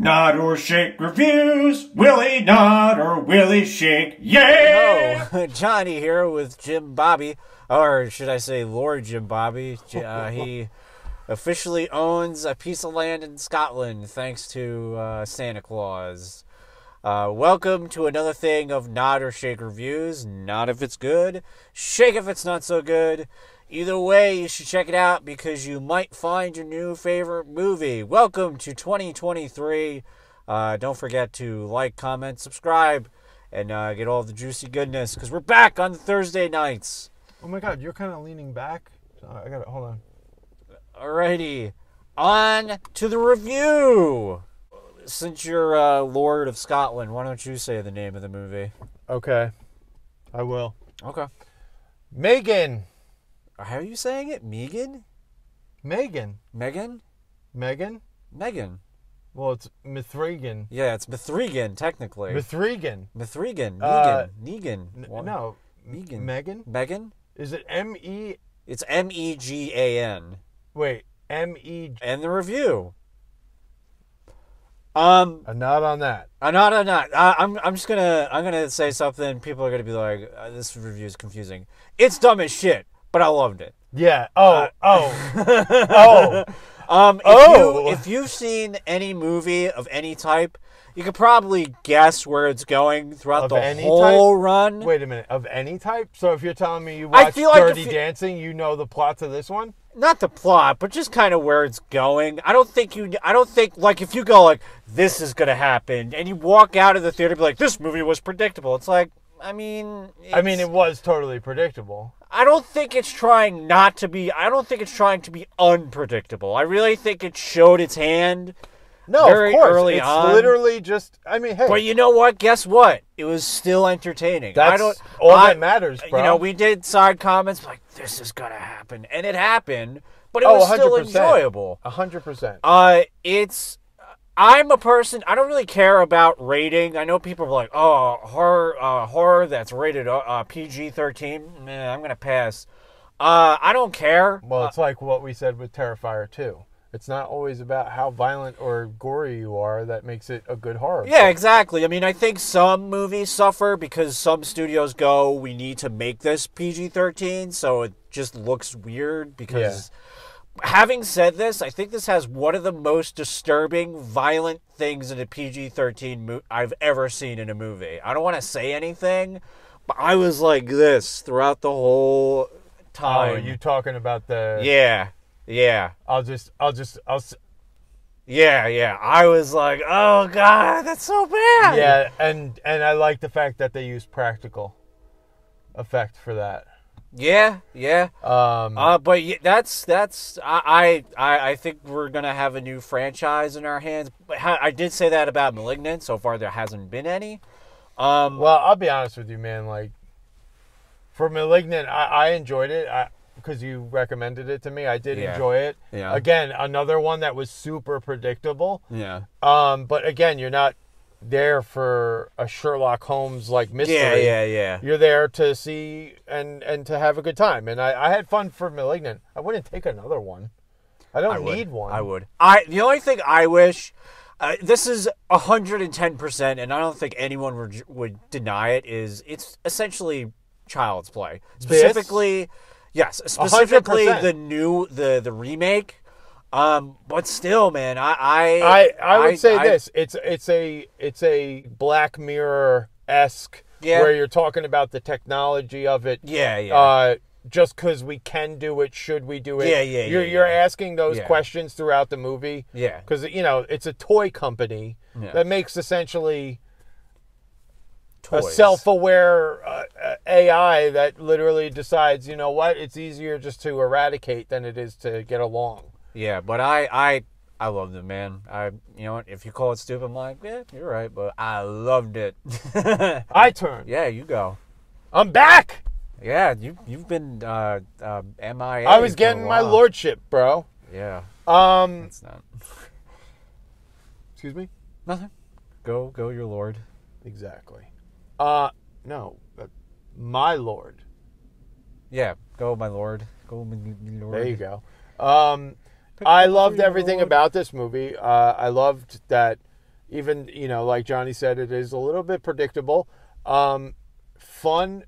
Nod or shake reviews. Willie nod or Willie shake. Yeah! Hello, Johnny here with Jim Bobby. Or should I say Lord Jim Bobby. He officially owns a piece of land in Scotland thanks to Santa Claus. Welcome to another thing of Nod or Shake reviews. Nod if it's good, shake if it's not so good. Either way, you should check it out because you might find your new favorite movie. Welcome to 2023. Don't forget to like, comment, subscribe, and get all the juicy goodness because we're back on Thursday nights. Oh my God, you're kind of leaning back. I got it. Hold on. Alrighty, on to the review. Since you're Lord of Scotland, why don't you say the name of the movie? Okay, I will. Okay. M3GAN. How are you saying it? M3GAN? M3GAN. M3GAN? M3GAN? M3GAN. Well, it's M3GAN. Yeah, it's M3GAN, technically. M3GAN. M3GAN. Negan. No. M3GAN. M3GAN? M3GAN? Is it M-E? It's M-E-G-A-N. Wait, M-E... And the review. A nod on that. I'm just gonna say something. People are gonna be like, this review is confusing. It's dumb as shit, but I loved it. Yeah. If you've seen any movie of any type, you could probably guess where it's going throughout the whole run. Wait a minute, of any type? So if you're telling me you watched Dirty Dancing, you know the plot to this one? Not the plot, but just kind of where it's going. I don't think like if you go like this is gonna happen and you walk out of the theater and be like this movie was predictable. It's like it was totally predictable. I don't think it's trying not to be. I don't think it's trying to be unpredictable. I really think it showed its hand. No, very of course. Early on. It's literally just. Hey. But you know what? Guess what? It was still entertaining. That's all that matters, bro. You know, we did side comments like this is gonna happen, and it happened. But it was 100%. still enjoyable. 100%. I'm a person. I don't really care about rating. I know people are like, "Oh, horror that's rated PG-13." Man, I'm gonna pass. I don't care. Well, it's like what we said with Terrifier 2. It's not always about how violent or gory you are that makes it a good horror. Yeah, exactly. I mean, I think some movies suffer because some studios go, "We need to make this PG-13," so it just looks weird because. Yeah. Having said this, I think this has one of the most disturbing, violent things in a PG-13 I've ever seen in a movie. I don't want to say anything, but I was like this throughout the whole time. Oh, you talking about the... Yeah. Yeah. I was like, oh, God, that's so bad. Yeah, and I like the fact that they used practical effect for that. Yeah. But I think we're gonna have a new franchise in our hands. I did say that about *Malignant*. So far, there hasn't been any. Well, I'll be honest with you, man. Like for *Malignant*, I enjoyed it because you recommended it to me. I did enjoy it. Yeah. Again, another one that was super predictable. Yeah. But again, you're not there for a Sherlock Holmes like mystery. Yeah. You're there to see and to have a good time. And I had fun for *Malignant*. I wouldn't take another one. I don't need one. I would. The only thing I wish, this is 110%, and I don't think anyone would deny it. Is it's essentially child's play. Specifically, yes. Specifically 100%. the remake. But still, man, I would say this. It's a Black Mirror-esque where you're talking about the technology of it. Yeah. Just because we can do it, should we do it? Yeah. You're asking those questions throughout the movie. Yeah. Because it's a toy company that makes essentially toys. A self-aware AI that literally decides, you know what, it's easier just to eradicate than it is to get along. Yeah, but I loved it, man. You know what? If you call it stupid, I'm like, yeah, you're right, but I loved it. I turn. Yeah, you go. I'm back. Yeah, you've been MIA. I was getting my lordship, bro. Yeah. It's not. Excuse me. Nothing. Go, your lord. Exactly. No, my lord. Yeah, go, my lord. Go, my lord. There you go. I loved everything about this movie. I loved that even, like Johnny said, it is a little bit predictable. Fun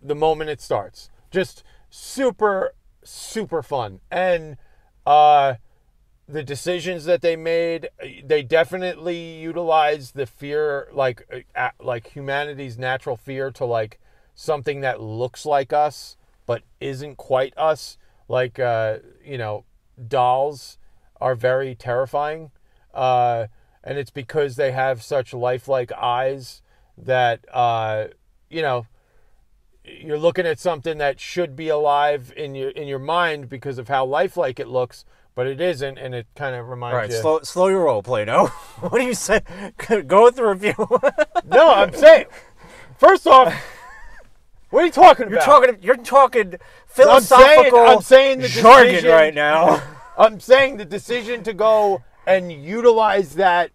the moment it starts. Just super, super fun. And the decisions that they made, they definitely utilize the fear, like humanity's natural fear to like something that looks like us but isn't quite us. Like, dolls are very terrifying. And it's because they have such lifelike eyes that, you're looking at something that should be alive in your mind because of how lifelike it looks, but it isn't, and it kind of reminds you. All right, slow your roll, Plato. What do you say? Go with the review. No, I'm saying, first off, what are you talking about? You're talking philosophical I'm saying the jargon decision, right now. I'm saying the decision to go and utilize that,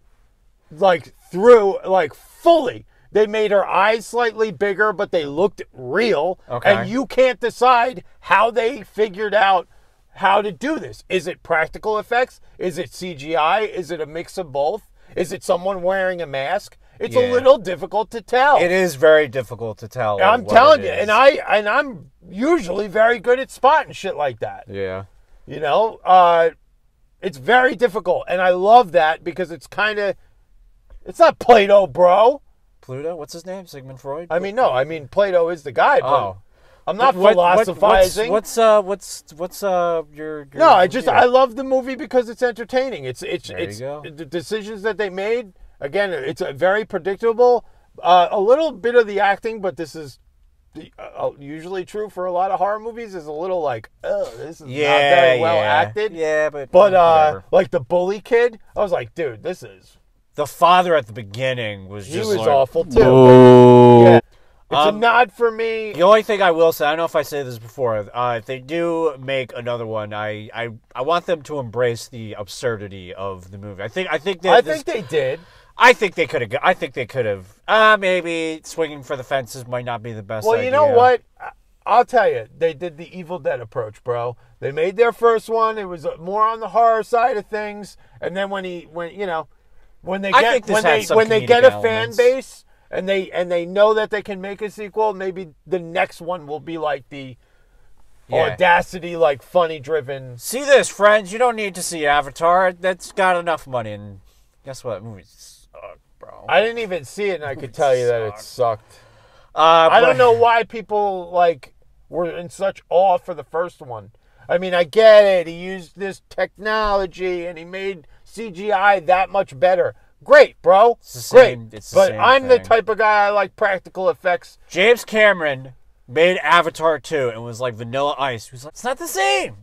like, fully. They made her eyes slightly bigger, but they looked real. Okay. And you can't decide how they figured out how to do this. Is it practical effects? Is it CGI? Is it a mix of both? Is it someone wearing a mask? It's a little difficult to tell. It is very difficult to tell. I'm telling you, and I'm usually very good at spotting shit like that. Yeah. It's very difficult, and I love that because it's not Plato, bro. Pluto? What's his name? Sigmund Freud? No. Plato is the guy, but oh. I'm not philosophizing. What's your No, I love the movie because it's entertaining. It's the decisions that they made. Again, it's very predictable. A little bit of the acting, but this is usually true for a lot of horror movies. Is a little like, this is not very well acted. Yeah, but like the bully kid, I was like, dude, this is. The father at the beginning was just awful too. Yeah. It's a nod for me. The only thing I will say, I don't know if I say this before, if they do make another one, I want them to embrace the absurdity of the movie. I think they did. I think they could have. Maybe swinging for the fences might not be the best idea. Well, you know what? I'll tell you. They did the Evil Dead approach, bro. They made their first one. It was more on the horror side of things. And then when they get a fan base and they know that they can make a sequel, maybe the next one will be like the audacity, like funny driven. See this, friends. You don't need to see Avatar. That's got enough money. And guess what? Movie sucked, bro. I didn't even see it, and I could tell you that it sucked. I don't know why people were in such awe for the first one. I mean, I get it. He used this technology and he made CGI that much better. Great, bro. Great. But I'm the type of guy, I like practical effects. James Cameron made Avatar 2 and was like Vanilla Ice. He was like, it's not the same.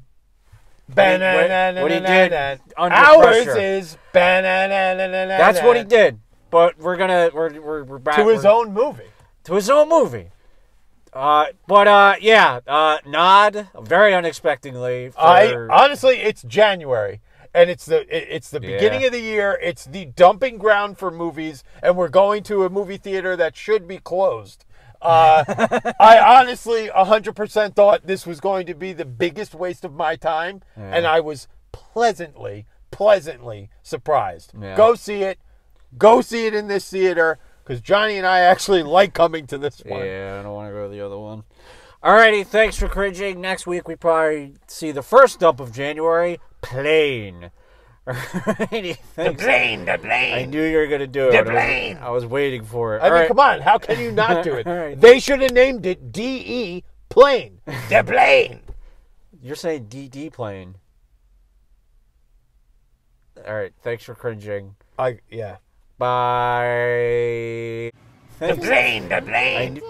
What he did under ours pressure. is That's what he did. But we're back to his own movie. To his own movie. Nod very unexpectedly. Honestly, it's January. And it's the beginning of the year. It's the dumping ground for movies, and we're going to a movie theater that should be closed. I honestly 100% thought this was going to be the biggest waste of my time, and I was pleasantly surprised. Yeah. Go see it. Go see it in this theater, because Johnny and I actually like coming to this one. Yeah, I don't want to go to the other one. Alrighty, thanks for cringing. Next week we probably see the first dump of January, Plane. Alrighty, thanks. The plane. I knew you were going to do it. The plane. I was waiting for it. I mean, come on. How can you not do it? Right. They should have named it D.E. Plane. The plane. You're saying D.D. Plane. Alright, thanks for cringing. Yeah. Bye. Thanks. The plane.